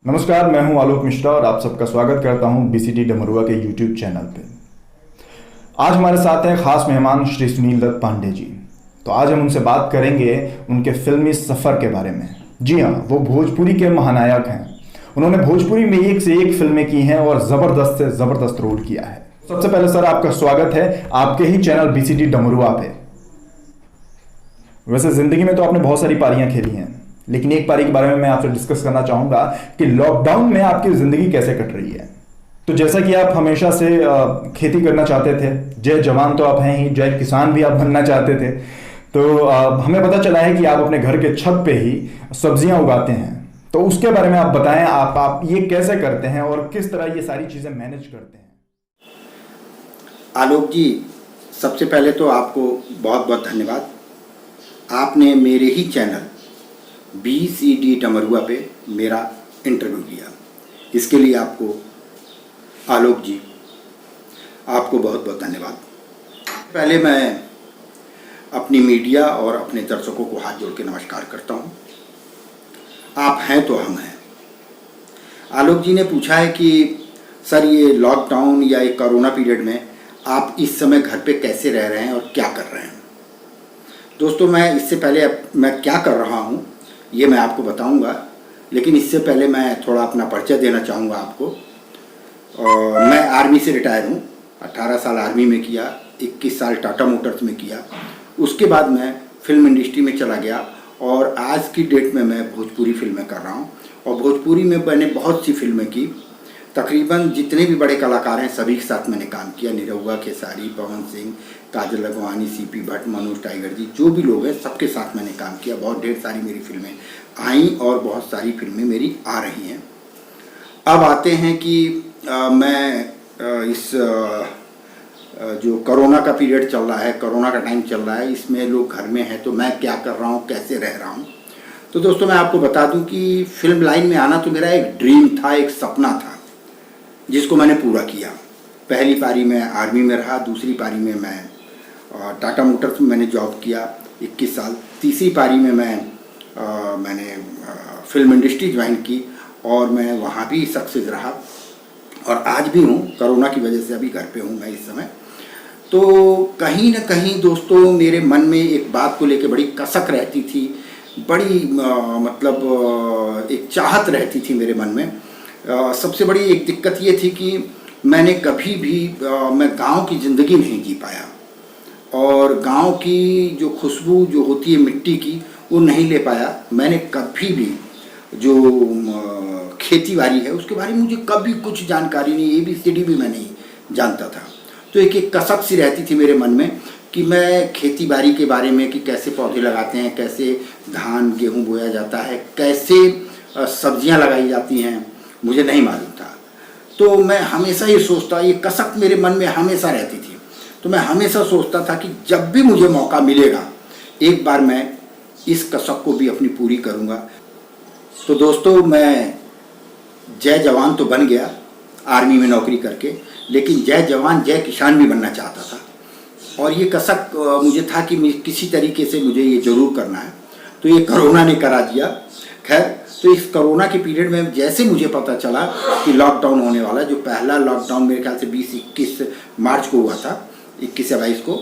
नमस्कार, मैं हूं आलोक मिश्रा और आप सबका स्वागत करता हूं बीसीटी डमरुआ के यूट्यूब चैनल पे। आज हमारे साथ हैं खास मेहमान श्री सुनील दत्त पांडे जी। तो आज हम उनसे बात करेंगे उनके फिल्मी सफ़र के बारे में। जी हाँ, वो भोजपुरी के महानायक हैं। उन्होंने भोजपुरी में एक से एक फिल्में की हैं और ज़बरदस्त से ज़बरदस्त रोल किया है। सबसे पहले सर, आपका स्वागत है आपके ही चैनल बीसीटी डमरुआ पे। वैसे ज़िंदगी में तो आपने बहुत सारी पारियां खेली हैं, लेकिन एक पारी के बारे में मैं आपसे डिस्कस करना चाहूंगा कि लॉकडाउन में आपकी जिंदगी कैसे कट रही है। तो जैसा कि आप हमेशा से खेती करना चाहते थे, जय जवान तो आप हैं ही, जय किसान भी आप बनना चाहते थे। तो हमें पता चला है कि आप अपने घर के छत पे ही सब्जियां उगाते हैं। तो उसके बारे में आप बताएं, आप ये कैसे करते हैं और किस तरह ये सारी चीजें मैनेज करते हैं। आलोक जी, सबसे पहले तो आपको बहुत बहुत धन्यवाद। आपने मेरे ही चैनल बीसीटी डमरुआ पे मेरा इंटरव्यू लिया, इसके लिए आपको आलोक जी, आपको बहुत बहुत धन्यवाद। पहले मैं अपनी मीडिया और अपने दर्शकों को हाथ जोड़ के नमस्कार करता हूँ। आप हैं तो हम हैं। आलोक जी ने पूछा है कि सर, ये लॉकडाउन या ये कोरोना पीरियड में आप इस समय घर पे कैसे रह रहे हैं और क्या कर रहे हैं। दोस्तों, मैं इससे पहले मैं क्या कर रहा हूँ ये मैं आपको बताऊंगा, लेकिन इससे पहले मैं थोड़ा अपना परिचय देना चाहूँगा आपको। मैं आर्मी से रिटायर हूँ। 18 साल आर्मी में किया, 21 साल टाटा मोटर्स में किया। उसके बाद मैं फिल्म इंडस्ट्री में चला गया और आज की डेट में मैं भोजपुरी फिल्में कर रहा हूँ। और भोजपुरी में मैंने बहुत सी फिल्में की। तकरीबन जितने भी बड़े कलाकार हैं सभी के साथ मैंने काम किया। निरहुआ, खेसारी, पवन सिंह, काजल अगवानी, सीपी भट्ट, मनोज टाइगर जी, जो भी लोग हैं सबके साथ मैंने काम किया। बहुत ढेर सारी मेरी फिल्में आई और बहुत सारी फिल्में मेरी आ रही हैं। अब आते हैं कि मैं इस जो कोरोना का पीरियड चल रहा है, कोरोना का टाइम चल रहा है, इसमें लोग घर में हैं तो मैं क्या कर रहा हूँ, कैसे रह रहा हूँ। तो दोस्तों, मैं आपको बता दूं कि फिल्म लाइन में आना तो मेरा एक ड्रीम था, एक सपना था, जिसको मैंने पूरा किया। पहली पारी में आर्मी में रहा, दूसरी पारी में मैं टाटा मोटर्स में मैंने जॉब किया 21 साल, तीसरी पारी में मैंने फिल्म इंडस्ट्री ज्वाइन की और मैं वहाँ भी सक्सेस रहा और आज भी हूँ। कोरोना की वजह से अभी घर पे हूँ मैं इस समय। तो कहीं ना कहीं दोस्तों, मेरे मन में एक बात को लेकर बड़ी कसक रहती थी, बड़ी मतलब एक चाहत रहती थी मेरे मन में। सबसे बड़ी एक दिक्कत ये थी कि मैंने कभी भी मैं गांव की ज़िंदगी नहीं जी पाया और गांव की जो खुशबू जो होती है मिट्टी की, वो नहीं ले पाया। मैंने कभी भी जो खेती बाड़ी है उसके बारे में मुझे कभी कुछ जानकारी नहीं, ABCD भी मैं नहीं जानता था। तो एक कसक सी रहती थी मेरे मन में कि मैं खेती बाड़ी के बारे में, कि कैसे पौधे लगाते हैं, कैसे धान गेहूँ बोया जाता है, कैसे सब्जियां लगाई जाती हैं, मुझे नहीं मालूम था। तो मैं हमेशा ये सोचता, ये कसक मेरे मन में हमेशा रहती थी। तो मैं हमेशा सोचता था कि जब भी मुझे मौका मिलेगा एक बार मैं इस कसक को भी अपनी पूरी करूँगा। तो दोस्तों, मैं जय जवान तो बन गया आर्मी में नौकरी करके, लेकिन जय जवान जय किसान भी बनना चाहता था। और ये कसक मुझे था कि किसी तरीके से मुझे ये ज़रूर करना है। तो ये कोरोना ने करा दिया। खैर, तो इस कोरोना के पीरियड में जैसे मुझे पता चला कि लॉकडाउन होने वाला, जो पहला लॉकडाउन मेरे ख्याल से 20-21 मार्च को हुआ था, 21 या 22 को,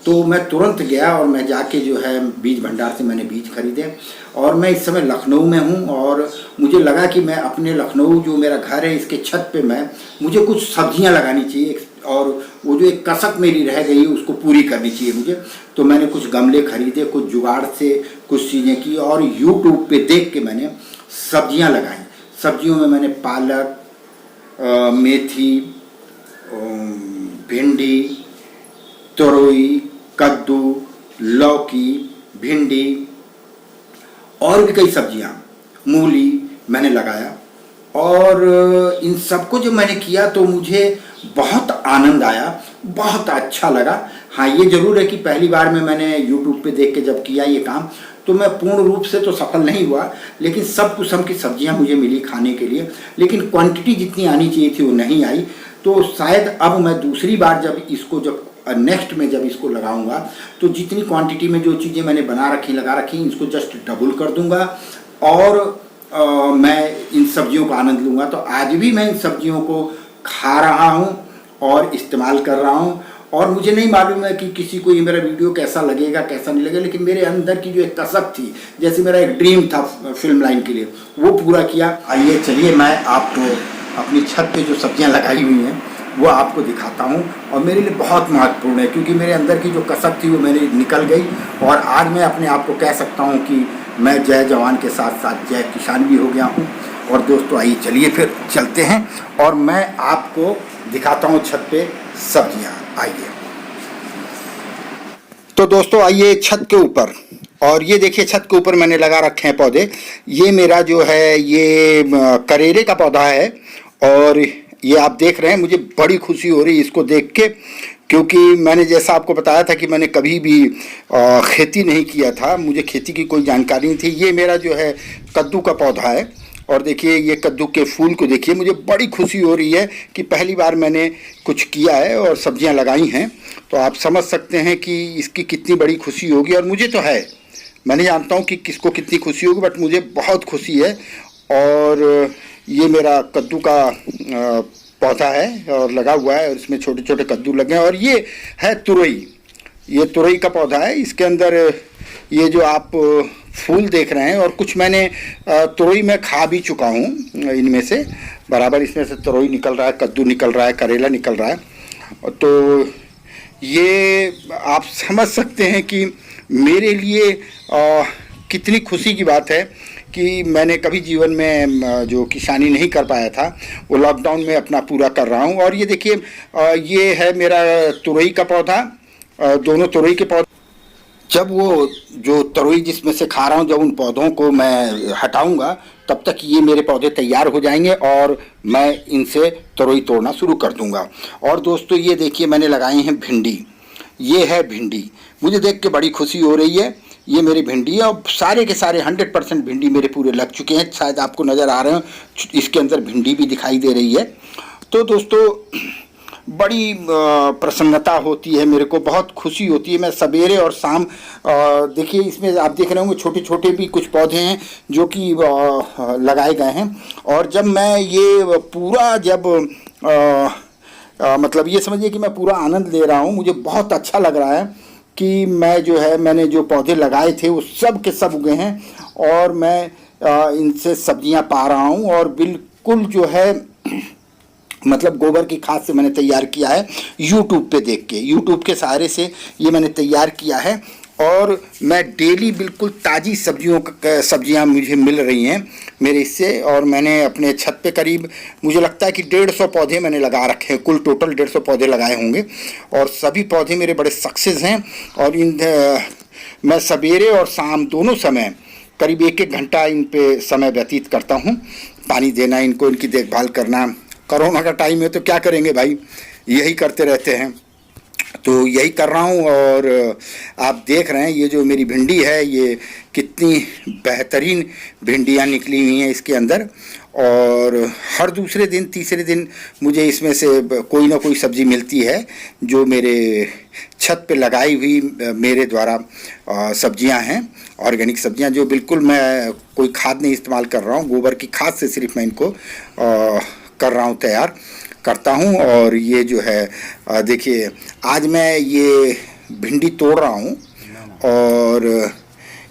तो मैं तुरंत गया और मैं जाके जो है बीज भंडार से मैंने बीज खरीदे। और मैं इस समय लखनऊ में हूँ और मुझे लगा कि मैं अपने लखनऊ जो मेरा घर है इसके छत पे मुझे कुछ सब्जियाँ लगानी चाहिए और वो जो एक कसक मेरी रह गई उसको पूरी करनी चाहिए मुझे। तो मैंने कुछ गमले खरीदे, कुछ जुगाड़ से कुछ चीज़ें की और यूट्यूब पे देख के मैंने सब्जियां लगाई। सब्जियों में मैंने पालक, मेथी, भिंडी, तोरई, कद्दू, लौकी, भिंडी और भी कई सब्जियां, मूली मैंने लगाया। और इन सबको जब मैंने किया तो मुझे बहुत आनंद आया, बहुत अच्छा लगा। हाँ, ये ज़रूर है कि पहली बार में मैंने यूट्यूब पे देख के जब किया ये काम तो मैं पूर्ण रूप से तो सफल नहीं हुआ, लेकिन सब किस्म की सब्जियां मुझे मिली खाने के लिए, लेकिन क्वांटिटी जितनी आनी चाहिए थी वो नहीं आई। तो शायद अब मैं दूसरी बार जब नेक्स्ट में जब इसको लगाऊंगा तो जितनी क्वांटिटी में जो चीज़ें मैंने बना रखी लगा रखी इसको जस्ट डबल कर दूंगा और मैं इन सब्जियों का आनंद लूँगा। तो आज भी मैं इन सब्जियों को खा रहा हूँ और इस्तेमाल कर रहा हूँ। और मुझे नहीं मालूम है कि किसी को ये मेरा वीडियो कैसा लगेगा कैसा नहीं लगेगा, लेकिन मेरे अंदर की जो एक कसक थी, जैसे मेरा एक ड्रीम था फिल्म लाइन के लिए, वो पूरा किया। आइए चलिए मैं आपको अपनी छत पे जो सब्जियां लगाई हुई हैं वो आपको दिखाता हूं। और मेरे लिए बहुत महत्वपूर्ण है, क्योंकि मेरे अंदर की जो कसक थी वो मेरी निकल गई। और आज मैं अपने आप को कह सकता हूं कि मैं जय जवान के साथ साथ जय किसान भी हो गया हूं। और दोस्तों आइए चलिए फिर चलते हैं और मैं आपको दिखाता हूं छत पे सब्जियां। आइए तो दोस्तों आइए छत के ऊपर, और ये देखिए छत के ऊपर मैंने लगा रखे हैं पौधे। ये मेरा जो है ये करेले का पौधा है, और ये आप देख रहे हैं। मुझे बड़ी खुशी हो रही है इसको देख के, क्योंकि मैंने जैसा आपको बताया था कि मैंने कभी भी खेती नहीं किया था, मुझे खेती की कोई जानकारी नहीं थी। ये मेरा जो है कद्दू का पौधा है, और देखिए ये कद्दू के फूल को देखिए। मुझे बड़ी खुशी हो रही है कि पहली बार मैंने कुछ किया है और सब्जियां लगाई हैं। तो आप समझ सकते हैं कि इसकी कितनी बड़ी खुशी होगी। और मुझे तो है, मैं नहीं जानता हूँ कि किसको कितनी खुशी होगी, बट मुझे बहुत खुशी है। और ये मेरा कद्दू का पौधा है और लगा हुआ है, और इसमें छोटे छोटे कद्दू लगे हैं। और ये है तुरई, ये तुरई का पौधा है। इसके अंदर ये जो आप फूल देख रहे हैं, और कुछ मैंने तुरई में खा भी चुका हूँ। इनमें से बराबर इसमें से तुरई निकल रहा है, कद्दू निकल रहा है, करेला निकल रहा है। तो ये आप समझ सकते हैं कि मेरे लिए कितनी खुशी की बात है कि मैंने कभी जीवन में जो किसानी नहीं कर पाया था वो लॉकडाउन में अपना पूरा कर रहा हूँ। और ये देखिए ये है मेरा तुरई का पौधा, दोनों तुरई के पौधे। जब वो जो तरोई जिसमें से खा रहा हूँ, जब उन पौधों को मैं हटाऊंगा, तब तक ये मेरे पौधे तैयार हो जाएंगे और मैं इनसे तरोई तोड़ना शुरू कर दूंगा। और दोस्तों ये देखिए मैंने लगाई हैं भिंडी, ये है भिंडी। मुझे देख के बड़ी खुशी हो रही है। ये मेरी भिंडी है, और सारे के सारे 100% भिंडी मेरे पूरे लग चुके हैं। शायद आपको नज़र आ रहे हो, इसके अंदर भिंडी भी दिखाई दे रही है। तो दोस्तों बड़ी प्रसन्नता होती है, मेरे को बहुत खुशी होती है। मैं सवेरे और शाम देखिए इसमें आप देख रहे होंगे छोटे छोटे भी कुछ पौधे हैं जो कि लगाए गए हैं। और जब मैं ये पूरा मतलब ये समझिए कि मैं पूरा आनंद ले रहा हूँ। मुझे बहुत अच्छा लग रहा है कि मैं जो है मैंने जो पौधे लगाए थे वो सब के सब उगे हैं, और मैं इनसे सब्जियाँ पा रहा हूँ। और बिल्कुल जो है मतलब गोबर की खाद से मैंने तैयार किया है, यूट्यूब पे देख के, यूट्यूब के सहारे से ये मैंने तैयार किया है। और मैं डेली बिल्कुल ताज़ी सब्जियां मुझे मिल रही हैं मेरे इससे। और मैंने अपने छत पे करीब मुझे लगता है कि 150 पौधे मैंने लगा रखे हैं, कुल टोटल 150 पौधे लगाए होंगे। और सभी पौधे मेरे बड़े सक्सेस हैं। और मैं सवेरे और शाम दोनों समय करीब 1-1 घंटा इन पे समय व्यतीत करता हूँ। पानी देना इनको, इनकी देखभाल करना। कोरोना का टाइम है तो क्या करेंगे भाई, यही करते रहते हैं, तो यही कर रहा हूँ। और आप देख रहे हैं ये जो मेरी भिंडी है, ये कितनी बेहतरीन भिंडियाँ निकली हुई हैं इसके अंदर। और हर दूसरे दिन तीसरे दिन मुझे इसमें से कोई ना कोई सब्ज़ी मिलती है जो मेरे छत पे लगाई हुई मेरे द्वारा सब्जियां हैं, ऑर्गेनिक सब्जियां, जो बिल्कुल मैं कोई खाद नहीं इस्तेमाल कर रहा हूँ। गोबर की खाद से सिर्फ मैं इनको कर रहा हूँ, तैयार करता हूँ। और ये जो है देखिए आज मैं ये भिंडी तोड़ रहा हूँ, और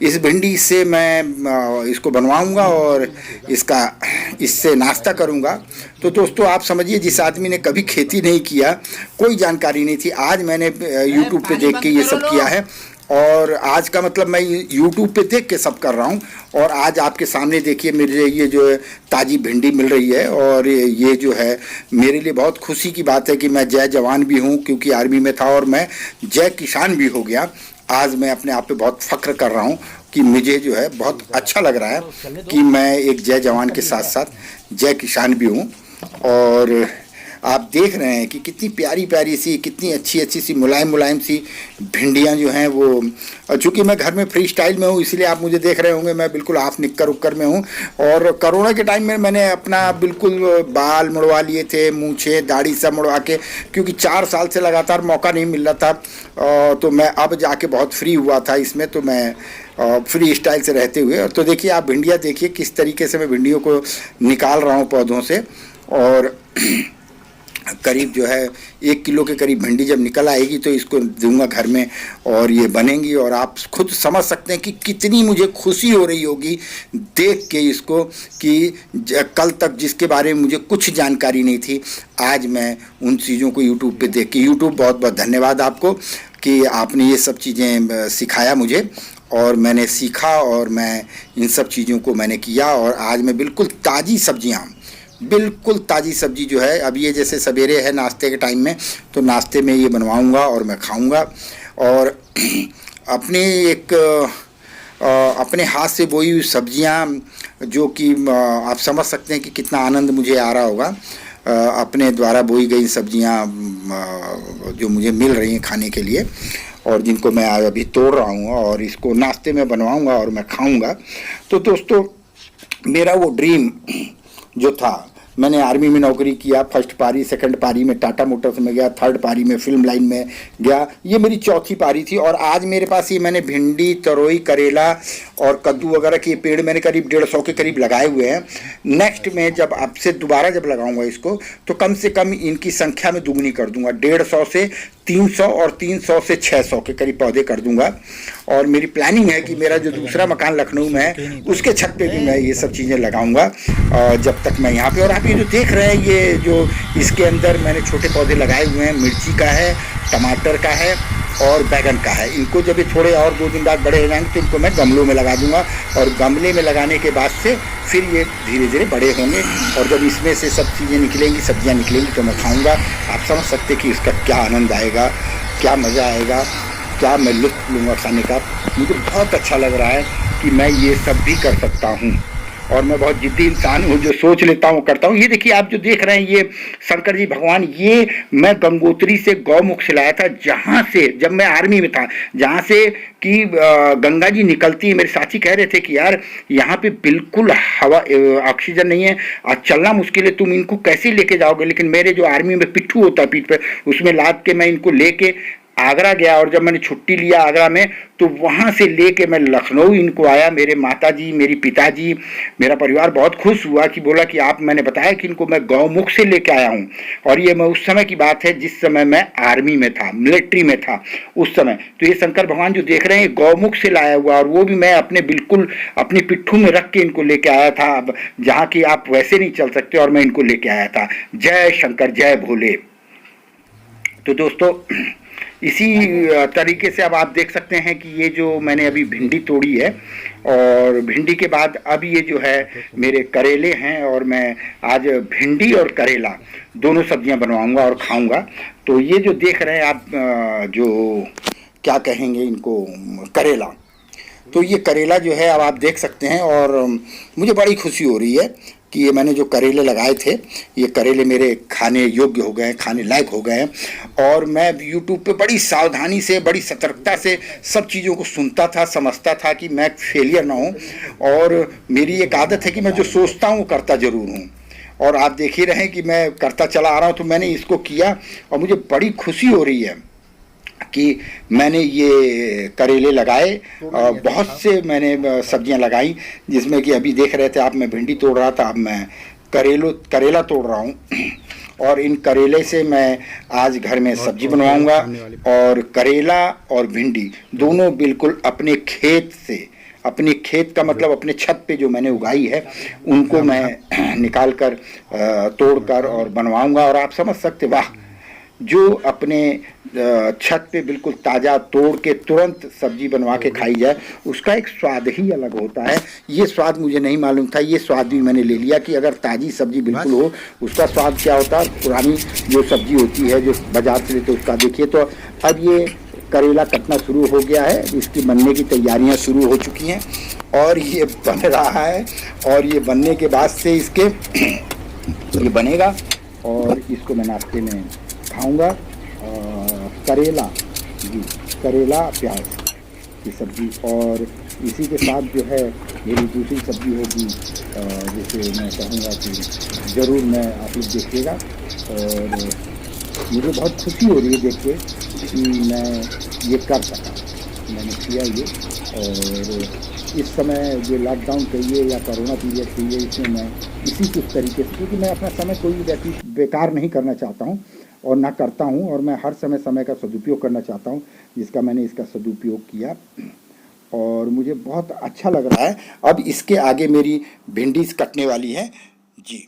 इस भिंडी से मैं इसको बनवाऊँगा और इससे नाश्ता करूँगा। तो दोस्तों आप समझिए, जिस आदमी ने कभी खेती नहीं किया, कोई जानकारी नहीं थी, आज मैंने यूट्यूब पे देख के ये सब किया है। और आज का मतलब मैं यूट्यूब पे देख के सब कर रहा हूँ। और आज आपके सामने देखिए मेरे ये जो है ताज़ी भिंडी मिल रही है। और ये जो है मेरे लिए बहुत खुशी की बात है कि मैं जय जवान भी हूँ, क्योंकि आर्मी में था, और मैं जय किसान भी हो गया। आज मैं अपने आप पे बहुत फ़ख्र कर रहा हूँ कि मुझे जो है बहुत अच्छा लग रहा है कि मैं एक जय जवान के साथ साथ जय किसान भी हूँ। और आप देख रहे हैं कि कितनी प्यारी प्यारी सी, कितनी अच्छी अच्छी सी मुलायम सी भिंडियाँ जो हैं वो। चूँकि मैं घर में फ्री स्टाइल में हूँ, इसलिए आप मुझे देख रहे होंगे, मैं बिल्कुल हाफ निक्कर उक्कर में हूँ। और कोरोना के टाइम में मैंने अपना बिल्कुल बाल मुड़वा लिए थे, मूँछें दाढ़ी सब मुड़वा के, क्योंकि 4 साल से लगातार मौका नहीं मिल रहा था। तो मैं अब जाके बहुत फ्री हुआ था इसमें, तो मैं फ्री स्टाइल से रहते हुए। और तो देखिए आप भिंडियाँ देखिए किस तरीके से मैं भिंडियों को निकाल रहा हूँ पौधों से। और करीब जो है 1 किलो के करीब भिंडी जब निकल आएगी तो इसको दूंगा घर में और ये बनेंगी। और आप खुद समझ सकते हैं कि कितनी मुझे खुशी हो रही होगी देख के इसको, कि कल तक जिसके बारे में मुझे कुछ जानकारी नहीं थी, आज मैं उन चीज़ों को यूट्यूब पे देख के, यूट्यूब बहुत बहुत धन्यवाद आपको कि आपने ये सब चीज़ें सिखाया मुझे और मैंने सीखा और मैं इन सब चीज़ों को मैंने किया। और आज मैं बिल्कुल ताज़ी सब्जियाँ, बिल्कुल ताज़ी सब्जी जो है, अब ये जैसे सवेरे है नाश्ते के टाइम में, तो नाश्ते में ये बनवाऊंगा और मैं खाऊंगा। और अपने अपने हाथ से बोई हुई सब्जियां, जो कि आप समझ सकते हैं कि कितना आनंद मुझे आ रहा होगा। अपने द्वारा बोई गई सब्जियां जो मुझे मिल रही हैं खाने के लिए, और जिनको मैं अभी तोड़ रहा हूँ और इसको नाश्ते में बनवाऊंगा और मैं खाऊंगा। तो दोस्तों, मेरा वो ड्रीम जो था, मैंने आर्मी में नौकरी किया, फर्स्ट पारी, सेकंड पारी में टाटा मोटर्स में गया, थर्ड पारी में फिल्म लाइन में गया, ये मेरी चौथी पारी थी। और आज मेरे पास ये मैंने भिंडी, तरोई, करेला और कद्दू वगैरह के पेड़ मैंने करीब 150 के करीब लगाए हुए हैं। नेक्स्ट में जब आपसे दोबारा जब लगाऊंगा इसको, तो कम से कम इनकी संख्या में दुगनी कर दूंगा, 150 से 300 और 300 से 600 के करीब पौधे कर दूंगा। और मेरी प्लानिंग है कि मेरा जो दूसरा मकान लखनऊ में है, उसके छत पे भी मैं ये सब चीज़ें लगाऊंगा जब तक मैं यहाँ पे। और आप ये जो देख रहे हैं, ये जो इसके अंदर मैंने छोटे पौधे लगाए हुए हैं, मिर्ची का है, टमाटर का है और बैगन का है। इनको जब ये थोड़े और 2 दिन बाद बड़े हो जाएंगे तो इनको मैं गमलों में लगा दूंगा। और गमले में लगाने के बाद से फिर ये धीरे धीरे बड़े होंगे, और जब इसमें से सब चीज़ें निकलेंगी, सब्जियां निकलेंगी, तो मैं खाऊंगा। आप समझ सकते कि इसका क्या आनंद आएगा, क्या मज़ा आएगा, क्या मैं लुत्फ़ लूँगा खाने का। मुझे बहुत अच्छा लग रहा है कि मैं ये सब भी कर सकता हूँ। और मैं बहुत जिद्दी इंसान हूँ, जो सोच लेता हूँ करता हूँ। ये देखिए आप जो देख रहे हैं, ये शंकर जी भगवान, ये मैं गंगोत्री से गौमुख से लाया था, जहाँ से जब मैं आर्मी में था, जहाँ से कि गंगा जी निकलती है। मेरे साथी कह रहे थे कि यार यहाँ पे बिल्कुल हवा, ऑक्सीजन नहीं है, आज चलना मुश्किल है, तुम इनको कैसे लेके जाओगे। लेकिन मेरे जो आर्मी में पिट्ठू होता है पीठ पे, उसमें लाद के मैं इनको लेके आगरा गया। और जब मैंने छुट्टी लिया आगरा में, तो वहाँ से लेके मैं लखनऊ इनको आया। मेरे माताजी, मेरी पिताजी, मेरा परिवार बहुत खुश हुआ कि बोला कि आप, मैंने बताया कि इनको मैं गौमुख से लेके आया हूँ। और ये मैं उस समय की बात है जिस समय मैं आर्मी में था, मिलिट्री में था उस समय। तो ये शंकर भगवान जो देख रहे हैं, गौमुख से लाया हुआ, और वो भी मैं अपने बिल्कुल अपनी पिट्ठू में रख के इनको लेके आया था, अब जहाँ की आप वैसे नहीं चल सकते, और मैं इनको लेके आया था। जय शंकर, जय भोले। तो दोस्तों, इसी तरीके से अब आप देख सकते हैं कि ये जो मैंने अभी भिंडी तोड़ी है, और भिंडी के बाद अब ये जो है मेरे करेले हैं, और मैं आज भिंडी और करेला दोनों सब्जियां बनवाऊंगा और खाऊंगा। तो ये जो देख रहे हैं आप, जो क्या कहेंगे इनको, करेला, तो ये करेला जो है अब आप देख सकते हैं। और मुझे बड़ी खुशी हो रही है कि ये मैंने जो करेले लगाए थे, ये करेले मेरे खाने योग्य हो गए हैं, खाने लायक हो गए हैं। और मैं यूट्यूब पे बड़ी सावधानी से, बड़ी सतर्कता से सब चीज़ों को सुनता था, समझता था कि मैं फेलियर ना हूँ। और मेरी एक आदत है कि मैं जो सोचता हूँ वो करता ज़रूर हूँ। और आप देख ही रहे हैं कि मैं करता चला आ रहा हूँ। तो मैंने इसको किया और मुझे बड़ी खुशी हो रही है कि मैंने ये करेले लगाए। बहुत से मैंने सब्जियां लगाई, जिसमें कि अभी देख रहे थे आप, मैं भिंडी तोड़ रहा था, अब मैं करेला तोड़ रहा हूँ। और इन करेले से मैं आज घर में सब्जी बनवाऊंगा। और करेला और भिंडी दोनों बिल्कुल अपने खेत से, अपने खेत का मतलब अपने छत पे जो मैंने उगाई है, उनको मैं निकाल कर, तोड़ कर और बनवाऊंगा। और आप समझ सकते, वाह, जो अपने छत पे बिल्कुल ताज़ा तोड़ के तुरंत सब्जी बनवा के खाई जाए, उसका एक स्वाद ही अलग होता है। ये स्वाद मुझे नहीं मालूम था, ये स्वाद भी मैंने ले लिया कि अगर ताज़ी सब्जी बिल्कुल हो, उसका स्वाद क्या होता है। पुरानी जो सब्जी होती है जो बाजार से लेते, उसका देखिए। तो अब ये करेला कटना शुरू हो गया है, इसकी बनने की तैयारियां शुरू हो चुकी हैं और ये बन रहा है। और ये बनने के बाद से इसके ये बनेगा और इसको मैं नाश्ते में खाऊंगा। करेला जी, करेला प्याज की सब्ज़ी। और इसी के साथ जो है मेरी दूसरी सब्ज़ी होगी, जिसे मैं कहूँगा कि ज़रूर मैं आप लोग देखिएगा। और मुझे बहुत खुशी हो रही है देख के कि मैं ये कर सका। मैंने किया ये। और इस समय जो लॉकडाउन कहिए या कोरोना पीरियड कहिए, इसमें मैं इसी उस तरीके से, क्योंकि मैं अपना समय कोई व्यक्ति बेकार नहीं करना चाहता हूँ और ना करता हूँ, और मैं हर समय का सदुपयोग करना चाहता हूँ, जिसका मैंने इसका सदुपयोग किया और मुझे बहुत अच्छा लग रहा है। अब इसके आगे मेरी भिंडी कटने वाली है जी।